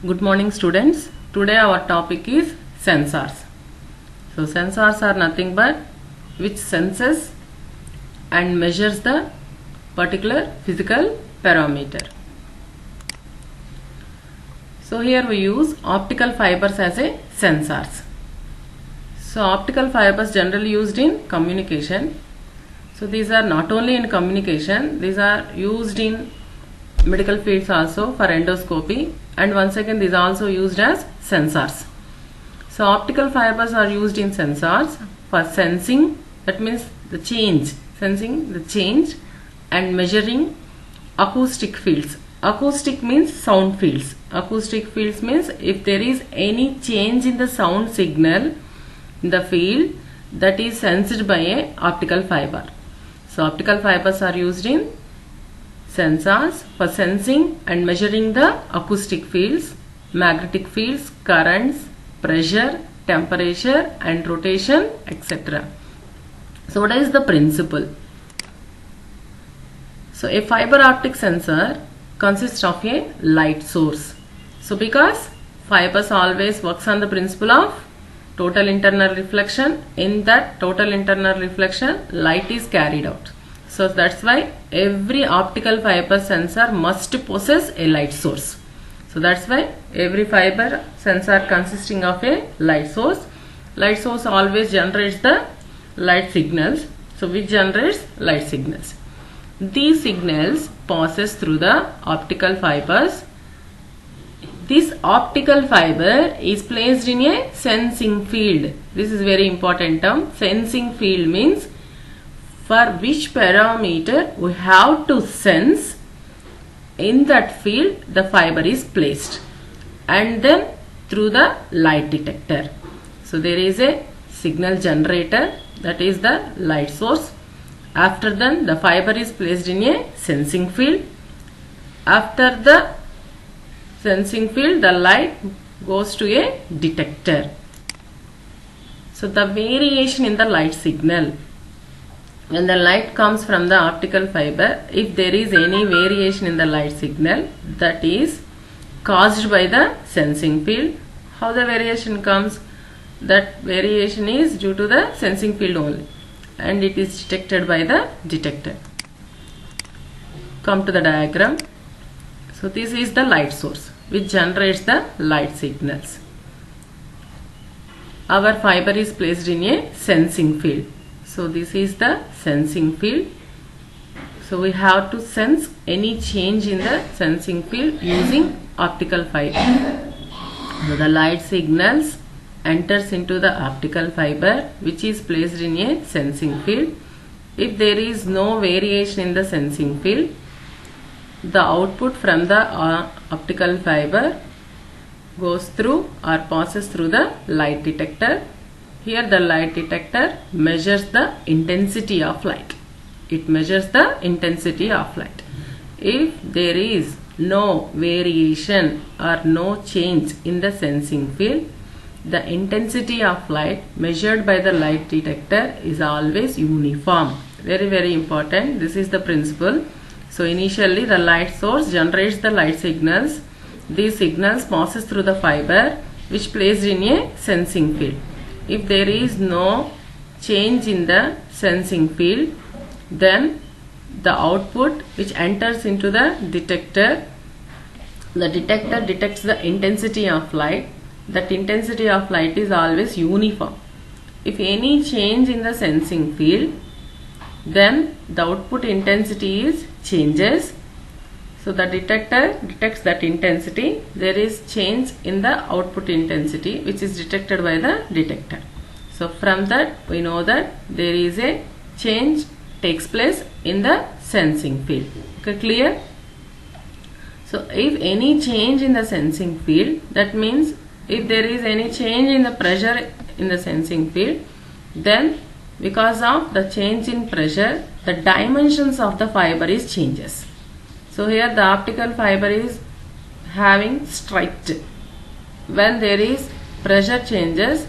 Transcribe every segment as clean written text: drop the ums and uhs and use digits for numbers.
Good morning students. Today our topic is sensors. So sensors are nothing but which senses and measures the particular physical parameter. So here we use optical fibers as a sensors. So optical fibers generally used in communication. So these are not only in communication, these are used in medical fields also for endoscopy, and once again these are also used as sensors. So optical fibers are used in sensors for sensing, that means the change, sensing the change, and measuring acoustic fields. Acoustic means sound fields. Acoustic fields means if there is any change in the sound signal in the field, that is sensed by a optical fiber. So optical fibers are used in sensors for sensing and measuring the acoustic fields, magnetic fields, currents, pressure, temperature and rotation, etc. So what is the principle? So a fiber optic sensor consists of a light source. So because fibers always works on the principle of total internal reflection, in that total internal reflection light is carried out. So that's why every optical fiber sensor must possess a light source. So that's why every fiber sensor consisting of a light source. Light source always generates the light signals. So which generates light signals. These signals passes through the optical fibers. This optical fiber is placed in a sensing field. This is very important term. Sensing field means for which parameter we have to sense, in that field the fiber is placed, and then through the light detector. So there is a signal generator, that is the light source. After then the fiber is placed in a sensing field. After the sensing field the light goes to a detector. So the variation in the light signal, when the light comes from the optical fiber, if there is any variation in the light signal, that is caused by the sensing field. How the variation comes? That variation is due to the sensing field only, and it is detected by the detector. Come to the diagram. So this is the light source which generates the light signals. Our fiber is placed in a sensing field. So this is the sensing field. So we have to sense any change in the sensing field using optical fiber. So the light signals enters into the optical fiber which is placed in a sensing field. If there is no variation in the sensing field, the output from the optical fiber goes through or passes through the light detector. Here the light detector measures the intensity of light. It measures the intensity of light. If there is no variation or no change in the sensing field, the intensity of light measured by the light detector is always uniform. Very important. This is the principle. So initially the light source generates the light signals. These signals passes through the fiber which placed in a sensing field. If there is no change in the sensing field, then the output which enters into the detector detects the intensity of light. That intensity of light is always uniform. If any change in the sensing field, then the output intensity changes. So the detector detects that intensity. There is change in the output intensity which is detected by the detector. So from that we know that there is a change takes place in the sensing field. Okay, clear? So if any change in the sensing field, that means if there is any change in the pressure in the sensing field, then because of the change in pressure, the dimensions of the fiber is changes. So here the optical fiber is having straight. When there is pressure changes,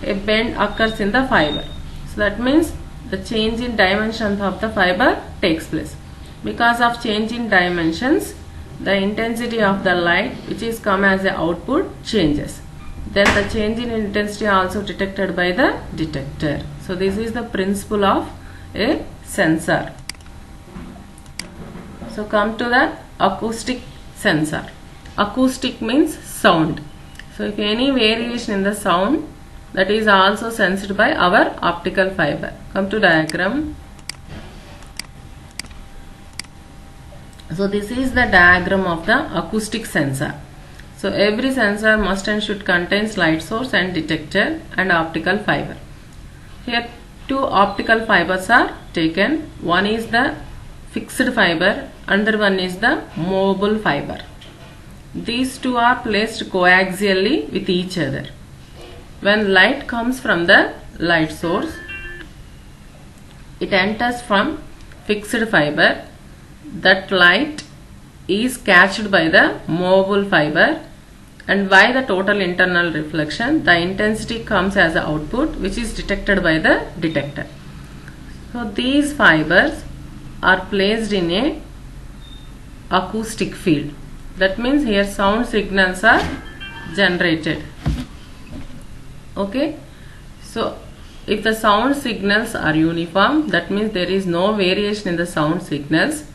a bend occurs in the fiber. So that means the change in dimensions of the fiber takes place. Because of change in dimensions, the intensity of the light which is come as the output changes. Then the change in intensity also detected by the detector. So this is the principle of a sensor. So come to the acoustic sensor. Acoustic means sound. So if any variation in the sound, that is also sensed by our optical fiber. Come to diagram. So this is the diagram of the acoustic sensor. So every sensor must and should contains light source and detector and optical fiber. Here two optical fibers are taken. One is the fixed fiber, another one is the movable fiber. These two are placed coaxially with each other. When light comes from the light source, it enters from fixed fiber. That light is catched by the movable fiber, and by the total internal reflection, the intensity comes as the output which is detected by the detector. So these fibers are placed in a acoustic field. That means here sound signals are generated. Okay, so if the sound signals are uniform, that means there is no variation in the sound signals.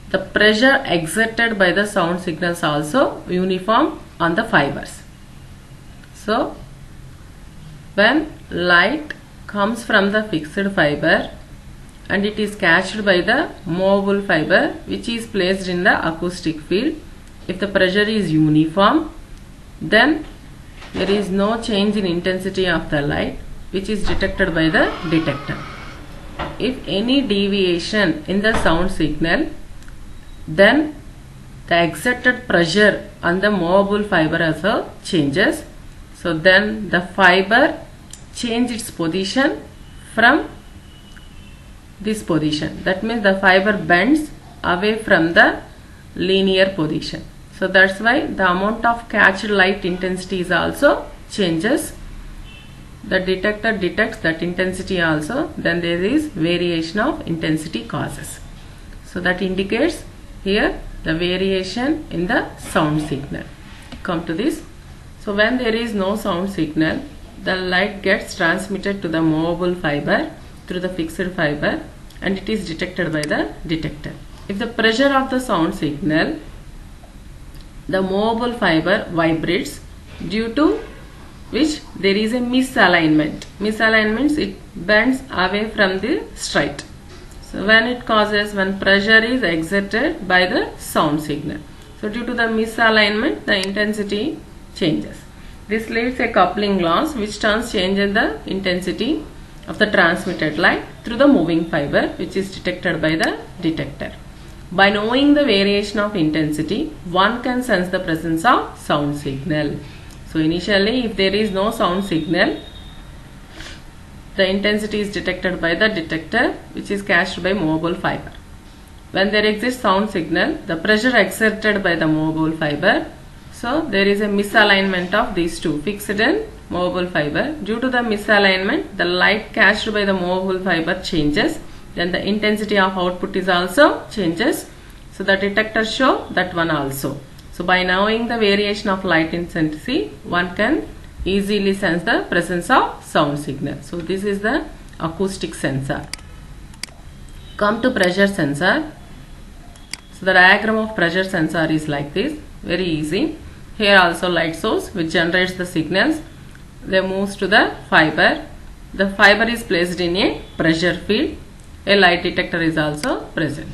The pressure exerted by the sound signals also uniform on the fibers. So when light comes from the fixed fiber and it is catched by the movable fiber which is placed in the acoustic field, if the pressure is uniform, then there is no change in intensity of the light which is detected by the detector. If any deviation in the sound signal, then the exerted pressure on the movable fiber also changes. So then the fiber change its position from this position. That means the fiber bends away from the linear position. So that's why the amount of catched light intensity is also changes. The detector detects that intensity also, then there is variation of intensity causes. So that indicates here the variation in the sound signal. Come to this. So when there is no sound signal, the light gets transmitted to the movable fiber through the fixed fiber and it is detected by the detector. If the pressure of the sound signal, the movable fiber vibrates, due to which there is a misalignment. Misalignment means it bends away from the straight. So when pressure is exerted by the sound signal. So due to the misalignment, the intensity changes. This leads a coupling loss which changes the intensity of the transmitted light through the moving fiber which is detected by the detector. By knowing the variation of intensity, one can sense the presence of sound signal. So initially, if there is no sound signal, the intensity is detected by the detector which is catched by movable fiber. When there exists sound signal, the pressure exerted by the movable fiber, so there is a misalignment of these two, fixed and movable fiber. Due to the misalignment, the light catched by the movable fiber changes, then the intensity of output is also changes. So the detector show that one also. So by knowing the variation of light intensity, one can easily sense the presence of sound signal. So this is the acoustic sensor. Come to pressure sensor. So the diagram of pressure sensor is like this, very easy. Here also light source which generates the signals. They moves to the fiber. The fiber is placed in a pressure field. A light detector is also present.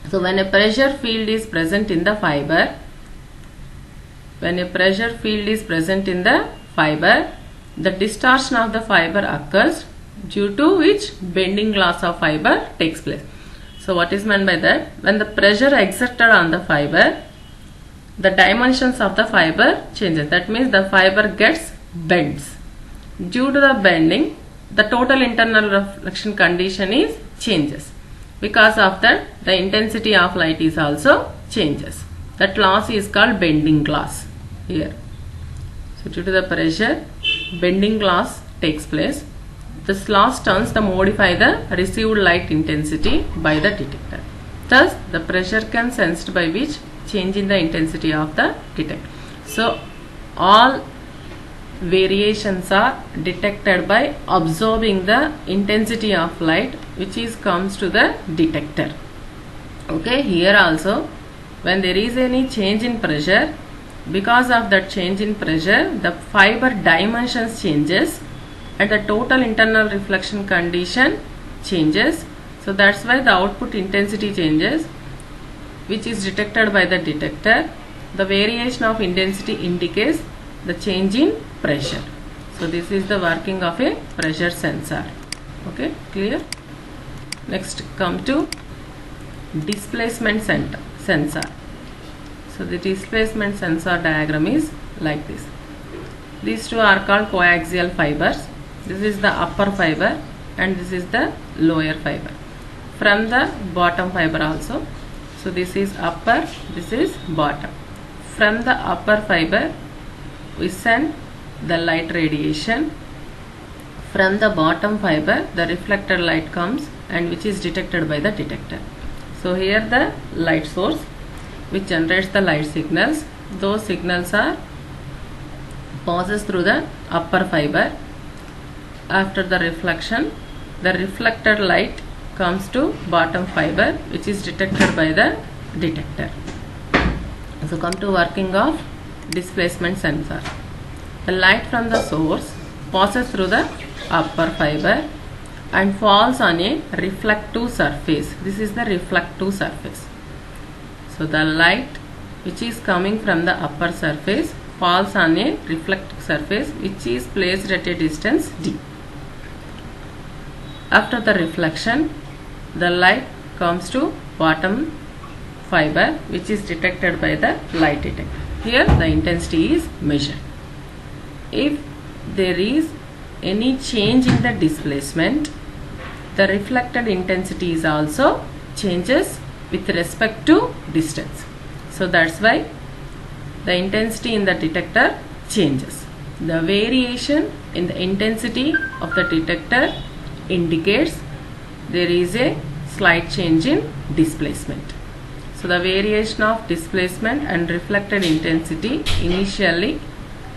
So when a pressure field is present in the fiber, the distortion of the fiber occurs, due to which bending loss of fiber takes place. So what is meant by that? When the pressure exerted on the fiber, the dimensions of the fiber changes. That means the fiber gets bends. Due to the bending, the total internal reflection condition is changes. Because of that, the intensity of light is also changes. That loss is called bending loss here. So due to the pressure, bending loss takes place. This loss turns to modify the received light intensity by the detector. Thus, the pressure can sensed by which change in the intensity of the detector. So, all variations are detected by absorbing the intensity of light which is comes to the detector. Okay, here also when there is any change in pressure, because of that change in pressure, the fiber dimensions changes and the total internal reflection condition changes. So that's why the output intensity changes, which is detected by the detector. The variation of intensity indicates the change in pressure. So this is the working of a pressure sensor. Okay, clear? Next come to displacement sensor. So the displacement sensor diagram is like this. These two are called coaxial fibers. This is the upper fiber and this is the lower fiber. From the bottom fiber also. So this is upper, this is bottom. From the upper fiber we send the light radiation. From the bottom fiber the reflected light comes and which is detected by the detector. So here the light source which generates the light signals. Those signals are passes through the upper fiber. After the reflection, the reflected light comes to bottom fiber which is detected by the detector. So come to working of displacement sensor. The light from the source passes through the upper fiber and falls on a reflective surface. This is the reflective surface. So the light which is coming from the upper surface falls on a reflective surface which is placed at a distance d. After the reflection, the light comes to bottom fiber which is detected by the light detector. Here the intensity is measured. If there is any change in the displacement, the reflected intensity is also changes with respect to distance. So that's why the intensity in the detector changes. The variation in the intensity of the detector indicates there is a slight change in displacement. So the variation of displacement and reflected intensity initially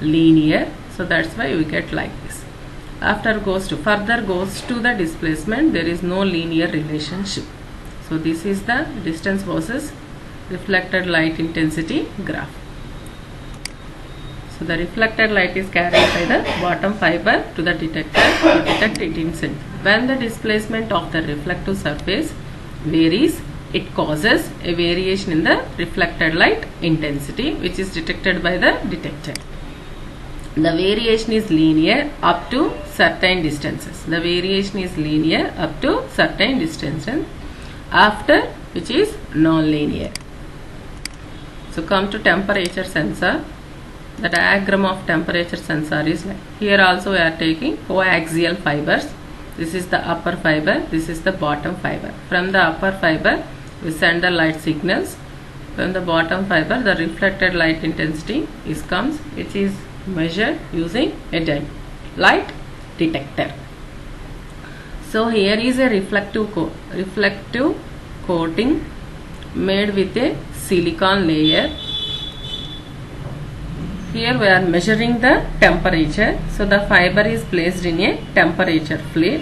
linear. So that's why we get like this. After further goes to the displacement, there is no linear relationship. So this is the distance versus reflected light intensity graph. So the reflected light is carried by the bottom fiber to the detector to detect it instant. When the displacement of the reflective surface varies, it causes a variation in the reflected light intensity which is detected by the detector. The variation is linear up to certain distances. The variation is linear up to certain distances, after which is non-linear. So come to temperature sensor. The diagram of temperature sensor is like here. Also we are taking coaxial fibers. This is the upper fiber, this is the bottom fiber. From the upper fiber we send the light signals. From the bottom fiber the reflected light intensity comes, which is measured using a light detector. So here is a reflective coating made with a silicon layer. Here we are measuring the temperature. So the fiber is placed in a temperature field.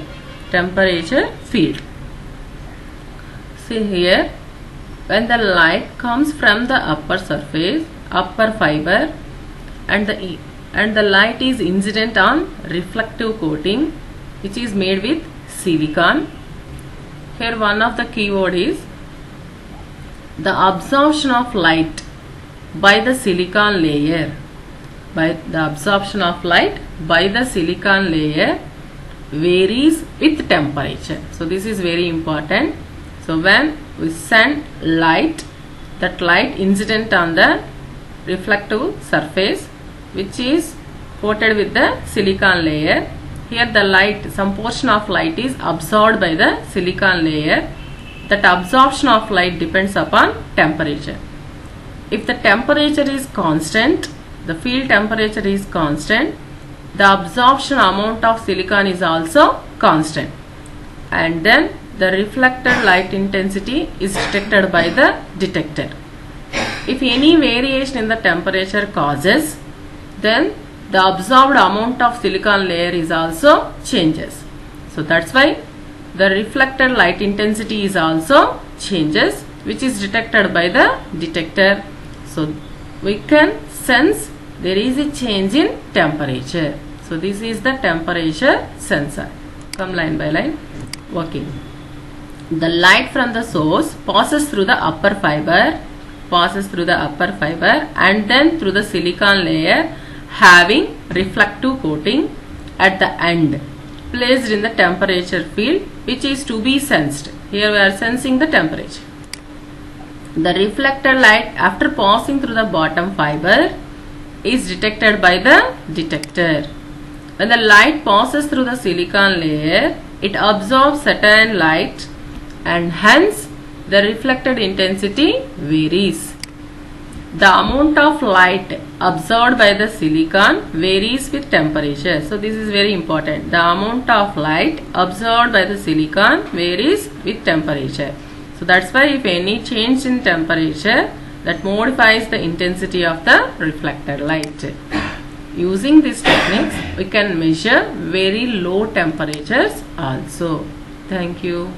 See here, when the light comes from the upper surface, upper fiber, and the light is incident on reflective coating which is made with silicon. Here one of the keyword is the absorption of light by the silicon layer. By the absorption of light by the silicon layer varies with temperature. So this is very important. So when we send light, that light incident on the reflective surface which is coated with the silicon layer. Here the light, some portion of light is absorbed by the silicon layer. That absorption of light depends upon temperature. If the temperature is constant, the field temperature is constant, the absorption amount of silicon is also constant, and then the reflected light intensity is detected by the detector. If any variation in the temperature causes, then the absorbed amount of silicon layer is also changes. So that's why the reflected light intensity is also changes, which is detected by the detector. So we can sense there is a change in temperature. So this is the temperature sensor. Come line by line. Working. The light from the source passes through the upper fiber, and then through the silicon layer having reflective coating at the end, placed in the temperature field, which is to be sensed. Here we are sensing the temperature. The reflected light after passing through the bottom fiber is detected by the detector. When the light passes through the silicon layer, it absorbs certain light and hence the reflected intensity varies. The amount of light absorbed by the silicon varies with temperature. So this is very important. The amount of light absorbed by the silicon varies with temperature. So that's why if any change in temperature, that modifies the intensity of the reflected light. Using these techniques, we can measure very low temperatures also. Thank you.